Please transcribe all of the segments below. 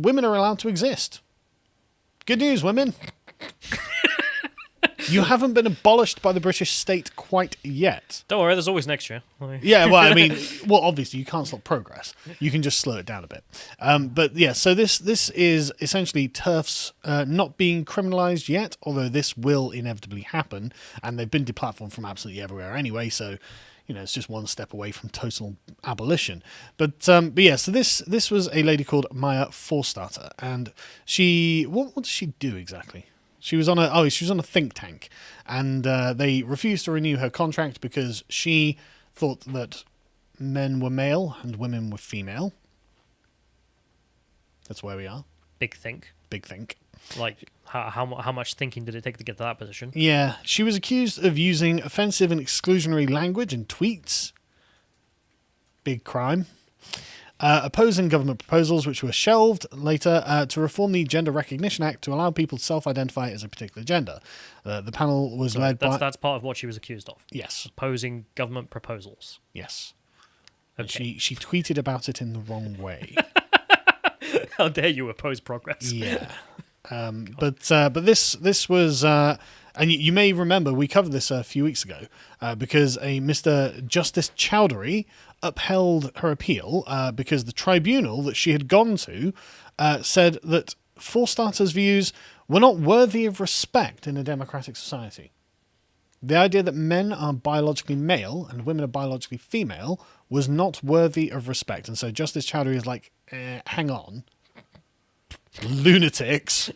women are allowed to exist. Good news, women. You haven't been abolished by the British state quite yet. Don't worry, there's always next year. Yeah, well, I mean, obviously you can't stop progress. You can just slow it down a bit. But yeah, so this is essentially TERFs not being criminalised yet, although this will inevitably happen, and they've been deplatformed from absolutely everywhere anyway, so it's just one step away from total abolition. But yeah, so this was a lady called Maya Forstater, and she what does she do exactly? She was on a think tank, and they refused to renew her contract because she thought that men were male and women were female. That's where we are. Big think. Like, how much thinking did it take to get to that position? Yeah, she was accused of using offensive and exclusionary language in tweets. Big crime. Opposing government proposals, which were shelved later, to reform the Gender Recognition Act to allow people to self-identify as a particular gender. The panel was led by... That's part of what she was accused of? Yes. Opposing government proposals? Yes. Okay. And she tweeted about it in the wrong way. How dare you oppose progress? Yeah. But this was... and you may remember we covered this a few weeks ago because a Mr. Justice Chowdhury upheld her appeal because the tribunal that she had gone to said that Forstater's views were not worthy of respect in a democratic society. The idea that men are biologically male and women are biologically female was not worthy of respect. And so Justice Chowdhury is like, hang on. Lunatics.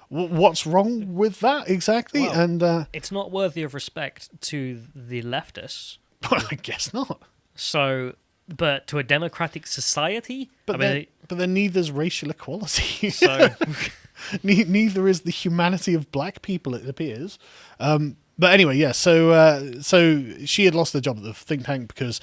What's wrong with that exactly? Well, and it's not worthy of respect to the leftists. I guess not. So, but to a democratic society? But then neither's racial equality. So neither is the humanity of black people, it appears. But anyway, yeah, so she had lost her job at the think tank because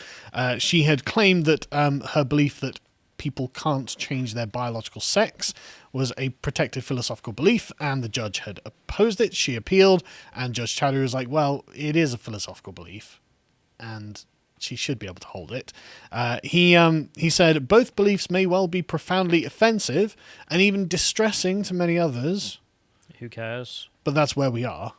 she had claimed that her belief that people can't change their biological sex was a protected philosophical belief, and the judge had opposed it. She appealed, and Judge Chowdhury was like, well, it is a philosophical belief, and she should be able to hold it. He said, both beliefs may well be profoundly offensive and even distressing to many others. Who cares? But that's where we are.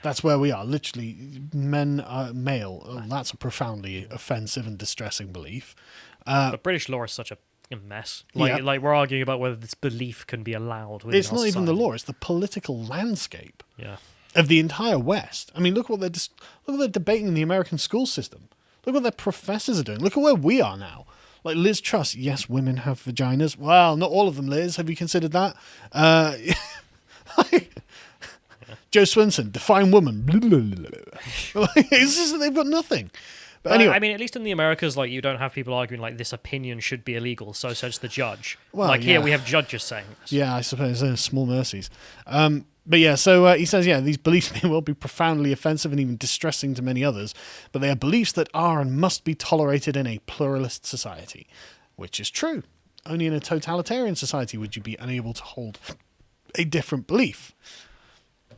That's where we are. Literally, men are male. Oh, that's a profoundly offensive and distressing belief. But British law is such a mess. Like we're arguing about whether this belief can be allowed within It's our not even the society. law, it's the political landscape of the entire West. I mean, look what they're debating in the American school system. Look what their professors are doing. Look at where we are now. Like Liz Truss, yes, women have vaginas. Well, not all of them, Liz. Have you considered that? Joe Swinson, define woman. It's just that they've got nothing. But anyway, I mean, at least in the Americas, like, you don't have people arguing like this opinion should be illegal, so says the judge. Well, like here, we have judges saying this. Yeah, I suppose small mercies. But yeah, so he says, these beliefs may well be profoundly offensive and even distressing to many others, but they are beliefs that are and must be tolerated in a pluralist society, which is true. Only in a totalitarian society would you be unable to hold a different belief.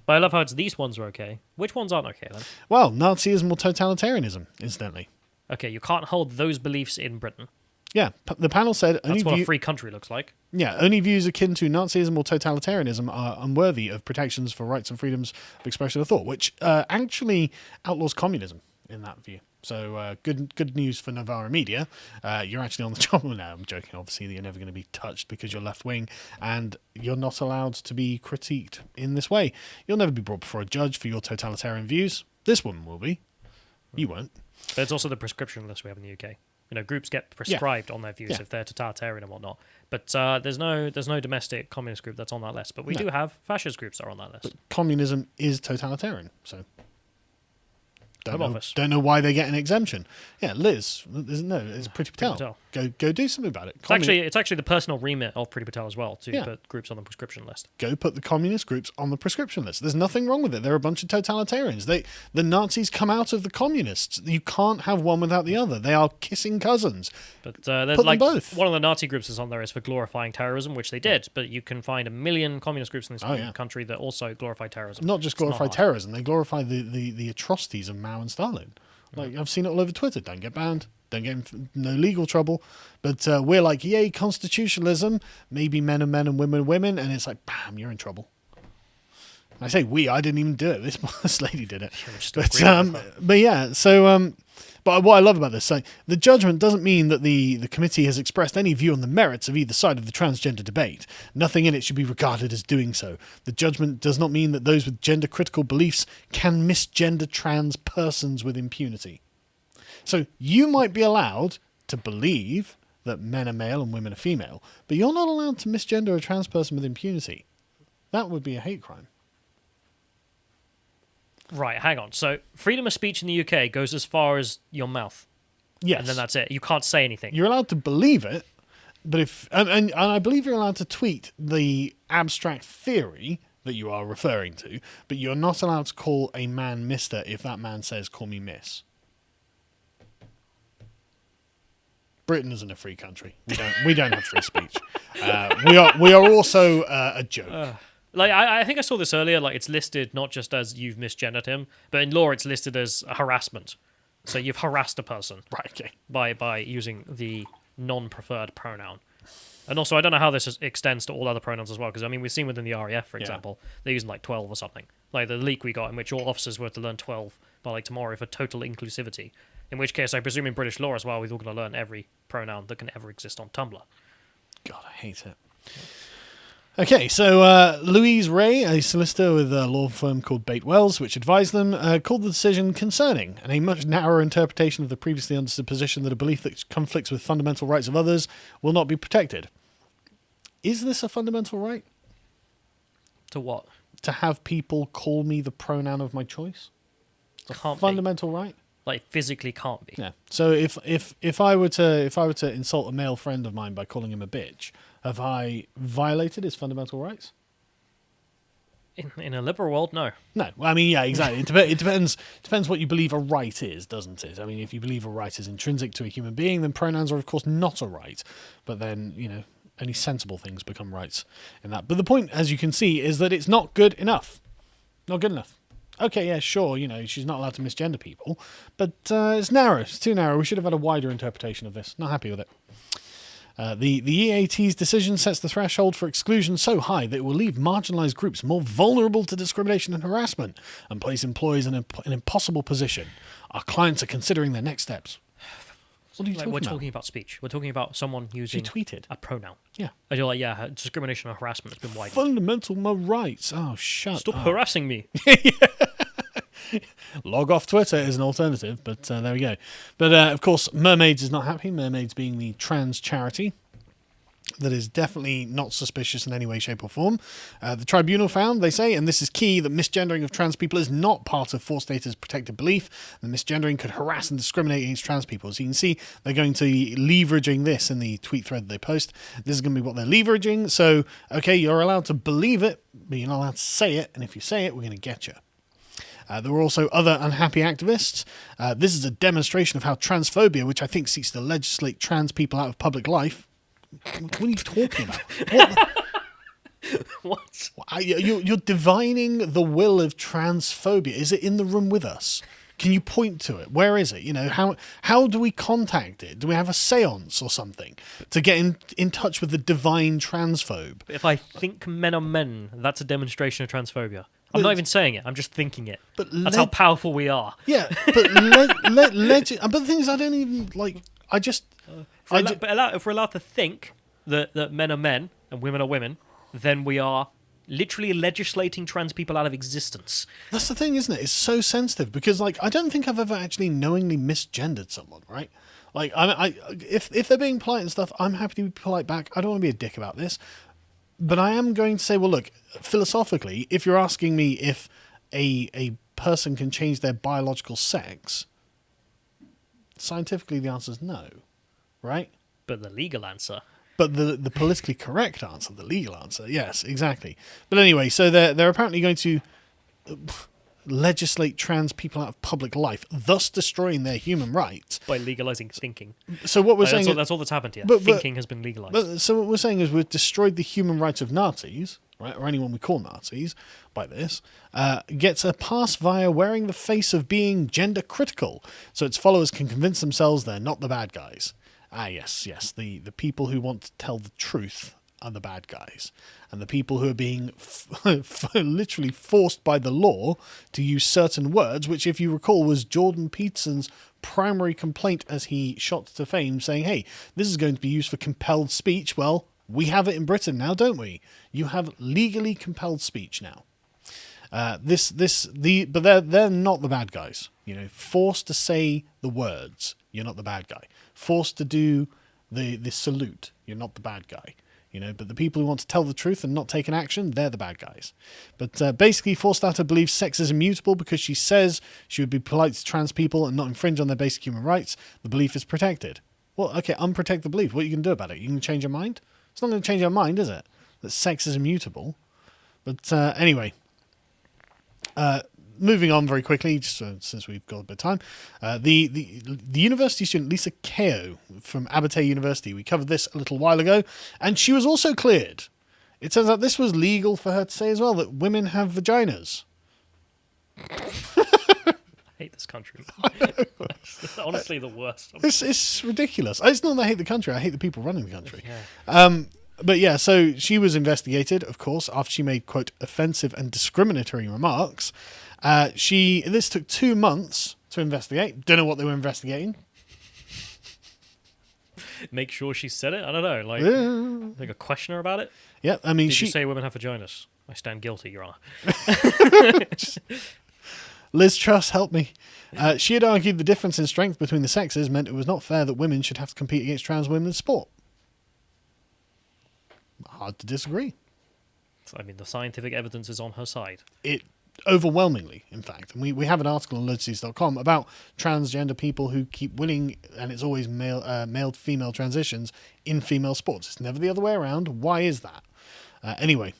But I love how these ones are okay. Which ones aren't okay then? Well, Nazism or totalitarianism, incidentally. Okay, you can't hold those beliefs in Britain. Yeah, the panel said That's what a free country looks like. Yeah, only views akin to Nazism or totalitarianism are unworthy of protections for rights and freedoms of expression of thought, which actually outlaws communism in that view. So good news for Novara Media. You're actually on the job now. I'm joking, obviously, that you're never going to be touched because you're left-wing and you're not allowed to be critiqued in this way. You'll never be brought before a judge for your totalitarian views. This woman will be. You won't. But it's also the prescription list we have in the UK. Groups get prescribed on their views if they're totalitarian and whatnot. But there's no domestic communist group that's on that list. But we do have fascist groups that are on that list. But communism is totalitarian, so... Don't know why they get an exemption. Yeah, Liz, it's Priti Patel. Go do something about it. It's actually the personal remit of Priti Patel as well to put groups on the prescription list. Go put the communist groups on the prescription list. There's nothing wrong with it. They're a bunch of totalitarians. The Nazis come out of the communists. You can't have one without the other. They are kissing cousins. But put them both. One of the Nazi groups is on there is for glorifying terrorism, which they did. But you can find a million communist groups in this country that also glorify terrorism. Not just glorify terrorism. They glorify the atrocities of Mao and Stalin. Like, I've seen it all over Twitter. Don't get banned. Don't get in no legal trouble. But we're like, yay, constitutionalism. Maybe men are men and women are women. And it's like, bam, you're in trouble. I say we, I didn't even do it. This lady did it. But yeah, so... But what I love about this, so the judgment doesn't mean that the committee has expressed any view on the merits of either side of the transgender debate. Nothing in it should be regarded as doing so. The judgment does not mean that those with gender-critical beliefs can misgender trans persons with impunity. So you might be allowed to believe that men are male and women are female, but you're not allowed to misgender a trans person with impunity. That would be a hate crime. Right, hang on. So freedom of speech in the UK goes as far as your mouth. Yes. And then that's it. You can't say anything. You're allowed to believe it, but if and I believe you're allowed to tweet the abstract theory that you are referring to, but you're not allowed to call a man Mr. if that man says, call me Miss. Britain isn't a free country. We don't have free speech. We are also a joke. Like I think I saw this earlier. Like it's listed not just as you've misgendered him, but in law it's listed as a harassment. So you've harassed a person, Right. Okay. by using the non-preferred pronoun. And also, I don't know how this extends to all other pronouns as well, because I mean we've seen within the RAF, for example, they're using like 12 or something. Like the leak we got in which all officers were to learn 12 by like tomorrow for total inclusivity. In which case, I presume in British law as well, we're all going to learn every pronoun that can ever exist on Tumblr. God, I hate it. Okay, so Louise Ray, a solicitor with a law firm called Bate Wells, which advised them, called the decision concerning and a much narrower interpretation of the previously understood position that a belief that conflicts with fundamental rights of others will not be protected. Is this a fundamental right? To what? To have people call me the pronoun of my choice? It's a fundamental right? Like physically can't be. Yeah. So if I were to insult a male friend of mine by calling him a bitch, have I violated his fundamental rights? In a liberal world, no. No. Well, I mean, yeah, exactly. It depends what you believe a right is, doesn't it? I mean, if you believe a right is intrinsic to a human being, then pronouns are, of course, not a right. But then, only sensible things become rights in that. But the point, as you can see, is that it's not good enough. Not good enough. Okay, yeah, sure, she's not allowed to misgender people, but it's narrow. It's too narrow. We should have had a wider interpretation of this. Not happy with it. The EAT's decision sets the threshold for exclusion so high that it will leave marginalised groups more vulnerable to discrimination and harassment and place employees in an impossible position. Our clients are considering their next steps. What are you talking We're about? talking about speech. We're talking about someone using tweeted a pronoun. Yeah. And you're like, yeah, discrimination and harassment has been widened. Fundamental rights. Oh, Stop harassing me. Log off Twitter is an alternative, but there we go. But of course, Mermaids is not happy. Mermaids being the trans charity that is definitely not suspicious in any way, shape, or form. The tribunal found, they say, and this is key, that misgendering of trans people is not part of Forstater's protected belief. The misgendering could harass and discriminate against trans people. So you can see they're going to be leveraging this in the tweet thread they post. This is going to be what they're leveraging. So, okay, you're allowed to believe it, but you're not allowed to say it. And if you say it, we're going to get you. There were also other unhappy activists. This is a demonstration of how transphobia, which I think seeks to legislate trans people out of public life. What are you talking about? What? You're divining the will of transphobia. Is it in the room with us? Can you point to it? Where is it? How do we contact it? Do we have a seance or something to get in touch with the divine transphobe? If I think men are men, that's a demonstration of transphobia. I'm not even saying it. I'm just thinking it. But that's how powerful we are. Yeah, but but the thing is, I don't even like. If we're allowed to think that men are men and women are women, then we are literally legislating trans people out of existence. That's the thing, isn't it? It's so sensitive because, I don't think I've ever actually knowingly misgendered someone, right? If they're being polite and stuff, I'm happy to be polite back. I don't want to be a dick about this. But I am going to say, well, look, philosophically, if you're asking me if a person can change their biological sex, scientifically the answer is no, right? But the legal answer. But the politically correct answer, the legal answer, yes, exactly. But anyway, so they're apparently going to legislate trans people out of public life, thus destroying their human rights. By legalizing thinking. So what we're saying... That's all that's happened here. But thinking has been legalized. So what we're saying is we've destroyed the human rights of Nazis, right, or anyone we call Nazis by this, gets a pass via wearing the face of being gender critical, so its followers can convince themselves they're not the bad guys. Ah, yes, the people who want to tell the truth are the bad guys. And the people who are being literally forced by the law to use certain words, which, if you recall, was Jordan Peterson's primary complaint as he shot to fame, saying, hey, this is going to be used for compelled speech. Well, we have it in Britain now, don't we? You have legally compelled speech now. But they're not the bad guys. You know, forced to say the words, you're not the bad guy. Forced to do the salute, you're not the bad guy. You know, but the people who want to tell the truth and not take an action, they're the bad guys. But basically, Forstater believes sex is immutable because she says she would be polite to trans people and not infringe on their basic human rights. The belief is protected. Well, okay, unprotect the belief. What are you going to do about it? You can change your mind? It's not going to change your mind, is it? That sex is immutable. But anyway, moving on very quickly, just since we've got a bit of time, the university student Lisa Kao from Abate University, we covered this a little while ago, and she was also cleared. It turns out this was legal for her to say as well, that women have vaginas. I hate this country. It's honestly the worst. It's ridiculous. It's not that I hate the country, I hate the people running the country. Yeah. But yeah, so she was investigated, of course, after she made, quote, offensive and discriminatory remarks. This took 2 months to investigate. Don't know what they were investigating. Make sure she said it? I don't know. Like a question her about it? Yeah, I mean, Did you say women have vaginas? I stand guilty, Your Honor. Liz Truss, help me. She had argued the difference in strength between the sexes meant it was not fair that women should have to compete against trans women in sport. Hard to disagree. I mean, the scientific evidence is on her side. It overwhelmingly, in fact. And we have an article on lotus.com about transgender people who keep winning, and it's always male to female transitions in female sports. It's never the other way around. Why is that? Anyway.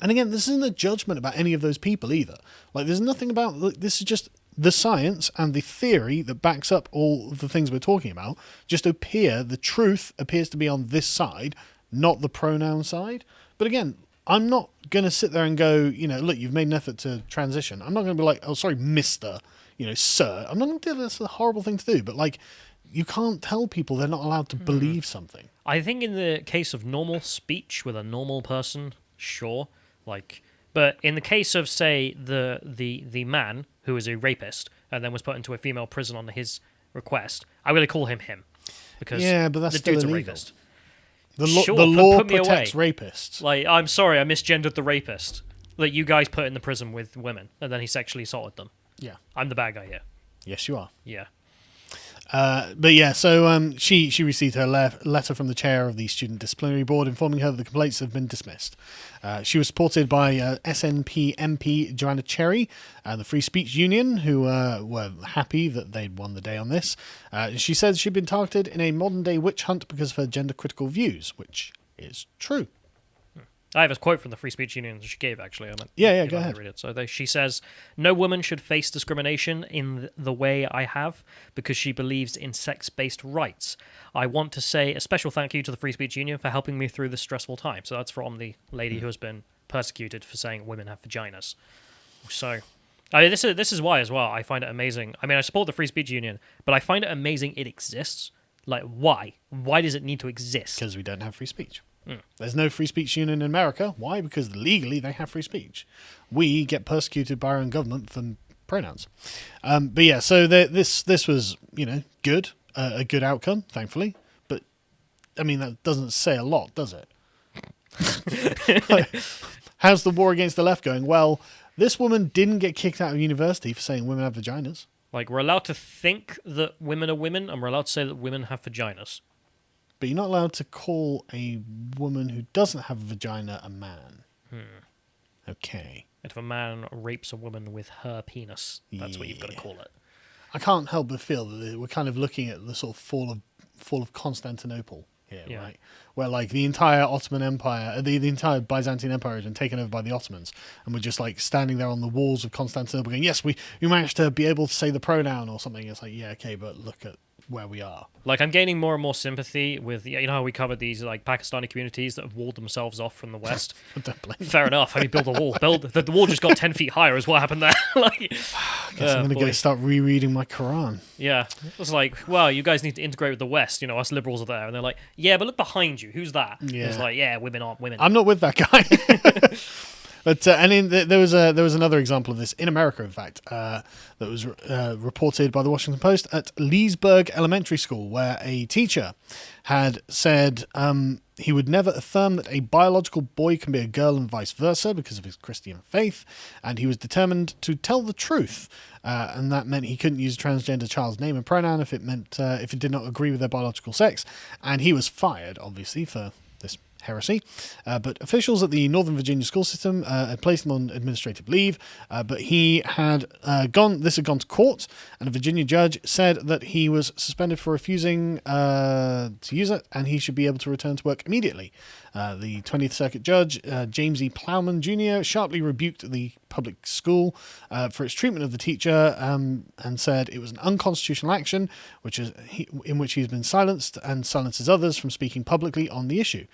And again, this isn't a judgment about any of those people either. Like, there's nothing about... This is just the science and the theory that backs up all of the things we're talking about. Just the truth appears to be on this side, not the pronoun side. But again, I'm not going to sit there and go, you know, look, you've made an effort to transition. I'm not going to be like, oh, sorry, mister, you know, sir. I'm not going to do that. That's a horrible thing to do. But, like, you can't tell people they're not allowed to believe something. I think in the case of normal speech with a normal person, sure. Like, but in the case of, say, the man who is a rapist and then was put into a female prison on his request, I really call him. Because but that's the still dude's illegal. a rapist. The Sure, law put me protects away. rapists. Like, I'm sorry, I misgendered the rapist that you guys put in the prison with women, and then he sexually assaulted them. Yeah. I'm the bad guy here. Yes, you are. Yeah. But yeah, so she received her letter from the chair of the Student Disciplinary Board informing her that the complaints have been dismissed. She was supported by SNP MP Joanna Cherry and the Free Speech Union, who were happy that they'd won the day on this. She said she'd been targeted in a modern-day witch hunt because of her gender-critical views, which is true. I have a quote from the Free Speech Union that she gave, actually. Go ahead. Read it. So she says, "No woman should face discrimination in the way I have because she believes in sex-based rights. I want to say a special thank you to the Free Speech Union for helping me through this stressful time." So that's from the lady who has been persecuted for saying women have vaginas. So this is why, as well, I find it amazing. I mean, I support the Free Speech Union, but I find it amazing it exists. Like, why? Why does it need to exist? Because we don't have free speech. There's no free speech union in America. Why? Because legally they have free speech. We get persecuted by our own government for pronouns. But yeah, so this was, you know, good, a good outcome, thankfully. But I mean, that doesn't say a lot, does it? Like, how's the war against the left going? Well, this woman didn't get kicked out of university for saying women have vaginas. Like, we're allowed to think that women are women, and we're allowed to say that women have vaginas. But you're not allowed to call a woman who doesn't have a vagina a man. Okay. If a man rapes a woman with her penis, that's what you've got to call it. I can't help but feel that we're kind of looking at the sort of fall of Constantinople here, right? Where, like, the entire Ottoman Empire, the entire Byzantine Empire has been taken over by the Ottomans, and we're just, like, standing there on the walls of Constantinople going, yes, we managed to be able to say the pronoun or something. It's like, yeah, okay, but look at where we are. Like, I'm gaining more and more sympathy with, you know how we covered these, like, Pakistani communities that have walled themselves off from the West? I don't blame you. Fair enough. I mean, build a wall. The wall just got 10 feet higher is what happened there. Like, I guess I'm going to go start rereading my Quran. Yeah. It was like, well, you guys need to integrate with the West. You know, us liberals are there. And they're like, yeah, but look behind you. Who's that? Yeah. It's like, yeah, women aren't women. I'm not with that guy. But there was another example of this in America, in fact, that was reported by the Washington Post at Leesburg Elementary School, where a teacher had said he would never affirm that a biological boy can be a girl and vice versa because of his Christian faith, and he was determined to tell the truth, and that meant he couldn't use a transgender child's name and pronoun if it did not agree with their biological sex, and he was fired, obviously, for this heresy, but officials at the Northern Virginia school system had placed him on administrative leave, but he had gone to court, and a Virginia judge said that he was suspended for refusing to use it, and he should be able to return to work immediately. The 20th Circuit Judge, James E. Plowman Jr., sharply rebuked the public school for its treatment of the teacher and said it was an unconstitutional action in which he has been silenced and silences others from speaking publicly on the issue.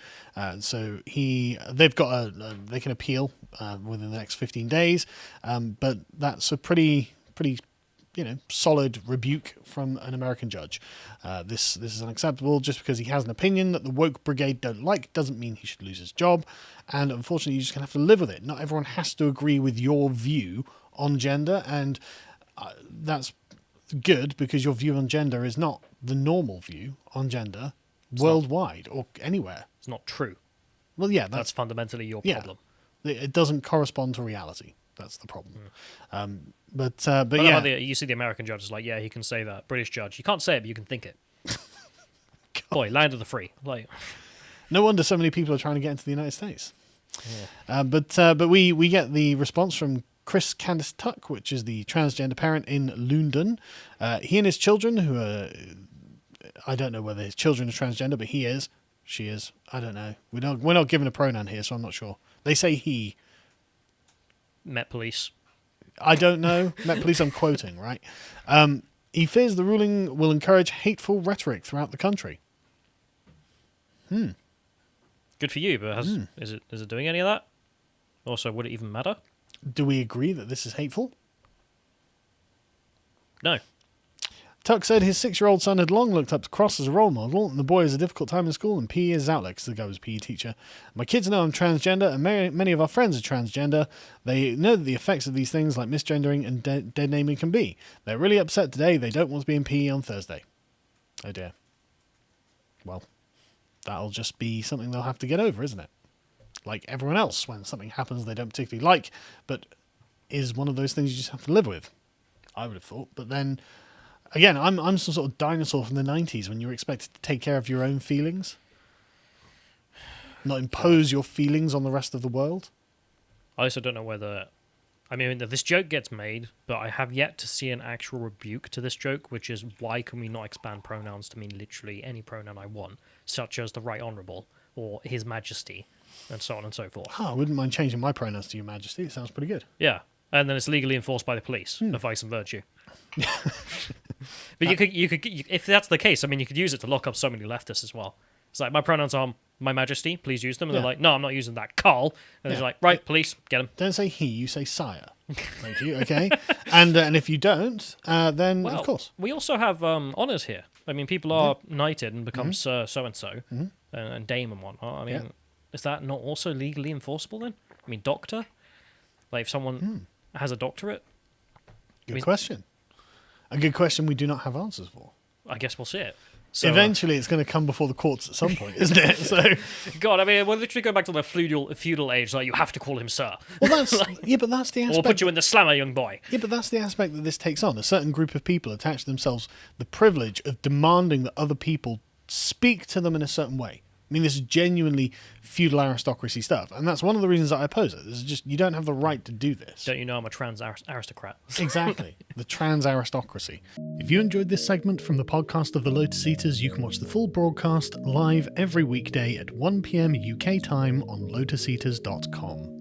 So they can appeal within the next 15 days, but that's a pretty solid rebuke from an American judge. This is unacceptable. Just because he has an opinion that the woke brigade don't like doesn't mean he should lose his job. And unfortunately, you're just going to have to live with it. Not everyone has to agree with your view on gender, and that's good because your view on gender is not the normal view on gender worldwide or anywhere. It's not true. Well, yeah, that's fundamentally your problem. It doesn't correspond to reality. That's the problem. But yeah, you see the American judge is like, yeah, he can say that. British judge, you can't say it, but you can think it. Boy, land of the free. Like, no wonder so many people are trying to get into the United States. Yeah. But we get the response from Chris Candice Tuck, which is the transgender parent in London. He and his children, who are, I don't know whether his children are transgender, but he is, she is, I don't know. We're not given a pronoun here, so I'm not sure. They say he. Met Police. I don't know. Met Police, I'm quoting, right? He fears the ruling will encourage hateful rhetoric throughout the country. Good for you, but is it doing any of that? Also, would it even matter? Do we agree that this is hateful? No. Tuck said his 6-year-old son had long looked up to Cross as a role model, and the boy has a difficult time in school, and PE is his outlet because the guy was a PE teacher. My kids know I'm transgender, and many of our friends are transgender. They know the effects of these things like misgendering and dead naming can be. They're really upset today. They don't want to be in PE on Thursday. Oh dear. Well, that'll just be something they'll have to get over, isn't it? Like everyone else, when something happens they don't particularly like, but is one of those things you just have to live with. I would have thought, but then again, I'm some sort of dinosaur from the 90s when you were expected to take care of your own feelings. Not impose your feelings on the rest of the world. I also don't know whether... I mean, this joke gets made, but I have yet to see an actual rebuke to this joke, which is why can we not expand pronouns to mean literally any pronoun I want, such as the Right Honourable or His Majesty, and so on and so forth. I wouldn't mind changing my pronouns to Your Majesty. It sounds pretty good. Yeah, and then it's legally enforced by the police, a vice and virtue. But you could, if that's the case, I mean, you could use it to lock up so many leftists as well. It's like, my pronouns are My Majesty, please use them. And they're like, no, I'm not using that, Carl. And they're like, right, police, get him. Don't say he, you say sire. Thank you, okay? And if you don't, then of course. We also have honours here. I mean, people are knighted and become Sir so-and-so and Dame and whatnot. I mean, is that not also legally enforceable then? I mean, doctor? Like, if someone has a doctorate? Good question. A good question we do not have answers for. I guess we'll see it. So, eventually, it's going to come before the courts at some point, isn't it? So, God, I mean, we're literally going back to the feudal age. Like, you have to call him sir. Well, that's but that's the aspect. Or put you in the slammer, young boy. Yeah, but that's the aspect that this takes on. A certain group of people attach themselves the privilege of demanding that other people speak to them in a certain way. I mean, this is genuinely feudal aristocracy stuff, and that's one of the reasons that I oppose it. This is just, you don't have the right to do this. Don't you know I'm a trans aristocrat? Exactly. The trans aristocracy. If you enjoyed this segment from the podcast of the Lotus Eaters, you can watch the full broadcast live every weekday at 1 p.m. UK time on lotuseaters.com.